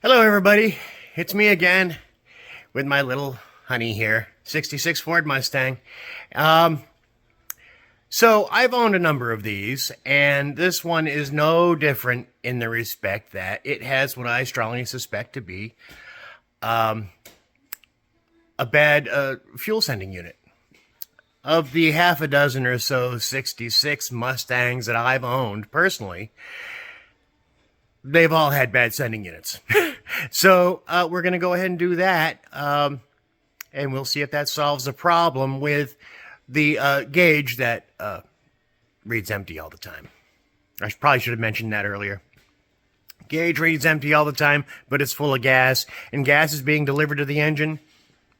Hello everybody, it's me again with my little honey here, 66 Ford Mustang. So I've owned a number of these, and this one is no different in the respect that it has what I strongly suspect to be a bad fuel sending unit. Of the half a dozen or so 66 Mustangs that I've owned personally, they've all had bad sending units. So we're going to go ahead and do that, and we'll see if that solves the problem with the gauge that reads empty all the time. I probably should have mentioned that earlier. Gauge reads empty all the time, but it's full of gas, and gas is being delivered to the engine,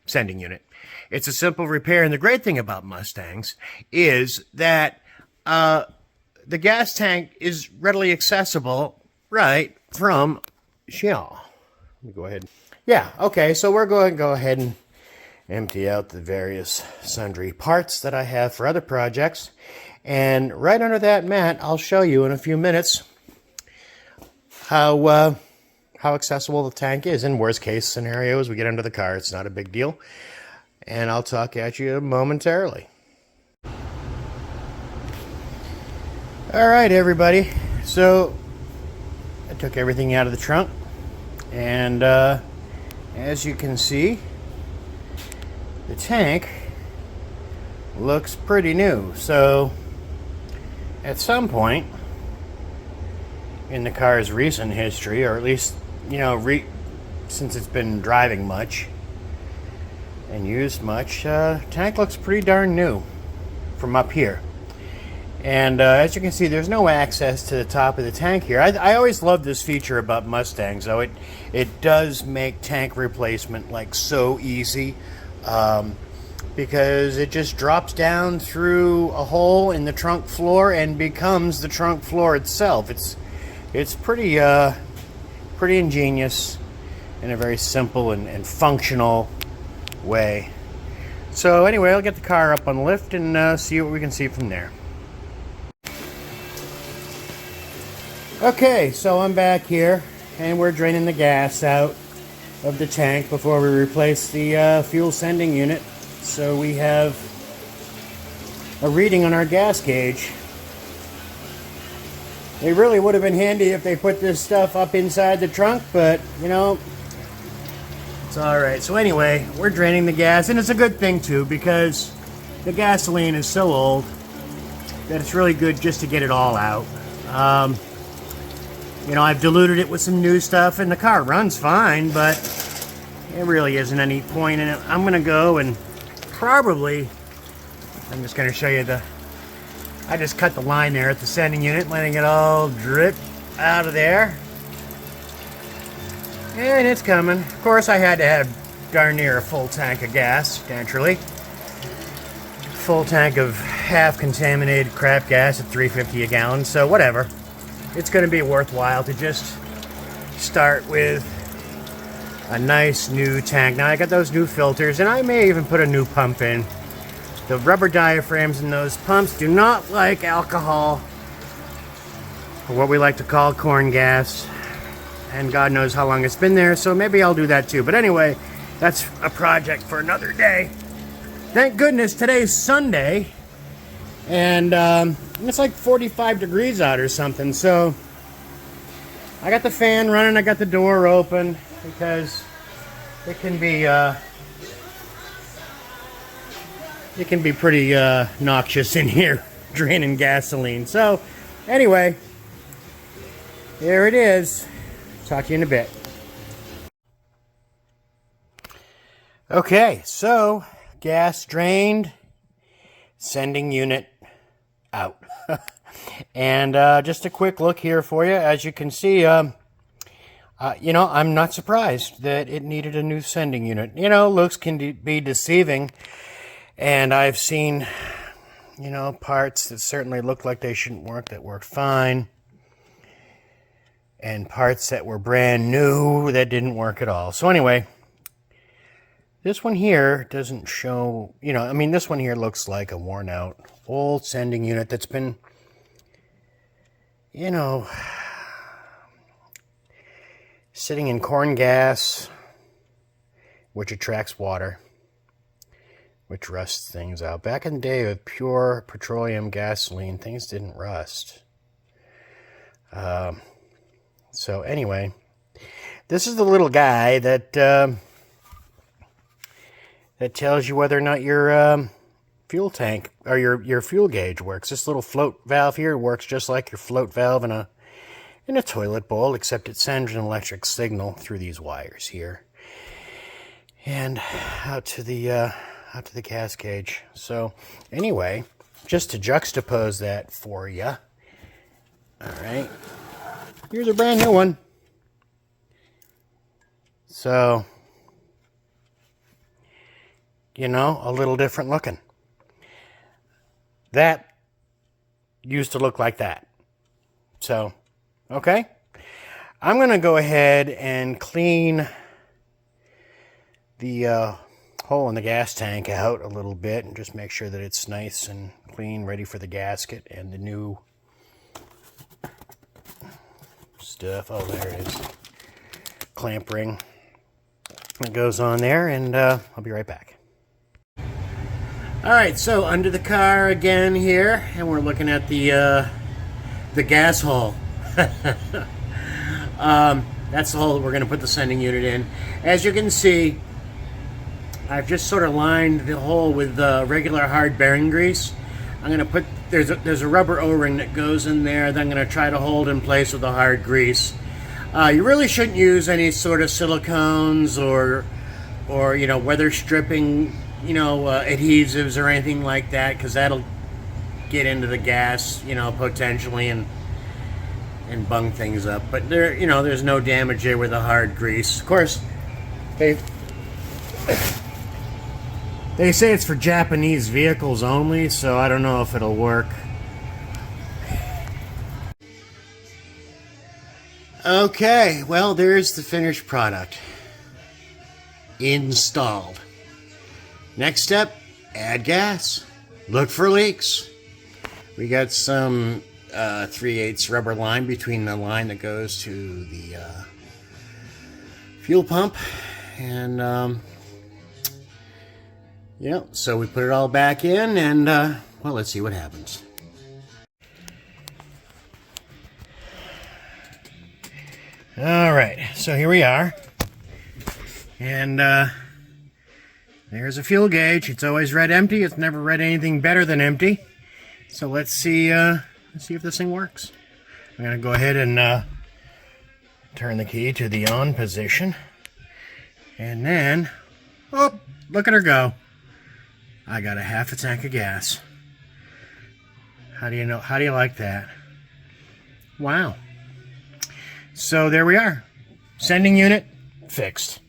sending unit. It's a simple repair, and the great thing about Mustangs is that the gas tank is readily accessible right from shell. Let me go ahead. Yeah, okay, so we're going to go ahead and empty out the various sundry parts that I have for other projects. And right under that mat, I'll show you in a few minutes how accessible the tank is. In worst case scenarios, we get under the car. It's not a big deal. And I'll talk at you momentarily. All right, everybody. So I took everything out of the trunk. And as you can see, the tank looks pretty new. So at some point in the car's recent history, or at least, you know, since it's been driving much and used much, tank looks pretty darn new from up here. And as you can see, there's no access to the top of the tank here. I always love this feature about Mustangs, though. It does make tank replacement like so easy, because it just drops down through a hole in the trunk floor and becomes the trunk floor itself. It's pretty ingenious in a very simple and functional way. So anyway, I'll get the car up on lift and see what we can see from there. Okay, so I'm back here, and we're draining the gas out of the tank before we replace the fuel sending unit. So we have a reading on our gas gauge. It really would have been handy if they put this stuff up inside the trunk, but, you know, it's alright. So anyway, we're draining the gas, and it's a good thing, too, because the gasoline is so old that it's really good just to get it all out. You know, I've diluted it with some new stuff, and the car runs fine, but there really isn't any point in it. I'm going to go and probably, I'm just going to show you I just cut the line there at the sending unit, letting it all drip out of there. And it's coming. Of course, I had to have darn near a full tank of gas, naturally. Full tank of half-contaminated crap gas at $3.50 a gallon, so whatever. It's going to be worthwhile to just start with a nice new tank. Now I got those new filters, and I may even put a new pump in. The rubber diaphragms in those pumps do not like alcohol, or what we like to call corn gas, and God knows how long it's been there, so maybe I'll do that too. But anyway, that's a project for another day. Thank goodness today's Sunday, and it's like 45 degrees out or something, so I got the fan running, I got the door open, because it can be pretty noxious in here, draining gasoline. So anyway, there it is. Talk to you in a bit. Okay, so gas drained, sending unit out. And just a quick look here for you. As you can see, you know, I'm not surprised that it needed a new sending unit. You know, looks can be deceiving, and I've seen, you know, parts that certainly looked like they shouldn't work that worked fine, and parts that were brand new that didn't work at all. So anyway, this one here doesn't show, you know, I mean, this one here looks like a worn out old sending unit that's been, you know, sitting in corn gas, which attracts water, which rusts things out. Back in the day with pure petroleum gasoline, things didn't rust. So anyway, this is the little guy that that tells you whether or not your fuel tank or your fuel gauge works. This little float valve here works just like your float valve in a toilet bowl, except it sends an electric signal through these wires here and out to the gas gauge. So anyway, just to juxtapose that for you, all right, here's a brand new one. So, you know, a little different looking. That used to look like that. So, okay, I'm going to go ahead and clean the hole in the gas tank out a little bit and just make sure that it's nice and clean, ready for the gasket and the new stuff. Oh, there it is. Clamp ring that goes on there, and I'll be right back. All right, so under the car again here, and we're looking at the gas hole. That's the hole that we're going to put the sending unit in. As you can see, I've just sort of lined the hole with regular hard bearing grease. I'm going to put, there's a rubber O-ring that goes in there that I'm going to try to hold in place with the hard grease. You really shouldn't use any sort of silicones or you know, weather stripping, you know, adhesives or anything like that, because that'll get into the gas, you know, potentially and bung things up. But there, you know, there's no damage there with the hard grease. Of course, they say it's for Japanese vehicles only, so I don't know if it'll work. Okay, well, there's the finished product. Installed. Next step, add gas. Look for leaks. We got some 3/8 rubber line between the line that goes to the fuel pump. And, yeah, so we put it all back in and, well, let's see what happens. All right, so here we are. And, there's a fuel gauge. It's always read empty. It's never read anything better than empty. So let's see if this thing works. I'm going to go ahead and turn the key to the on position. And then, oh, look at her go. I got a half a tank of gas. How do you know? How do you like that? Wow. So there we are. Sending unit fixed.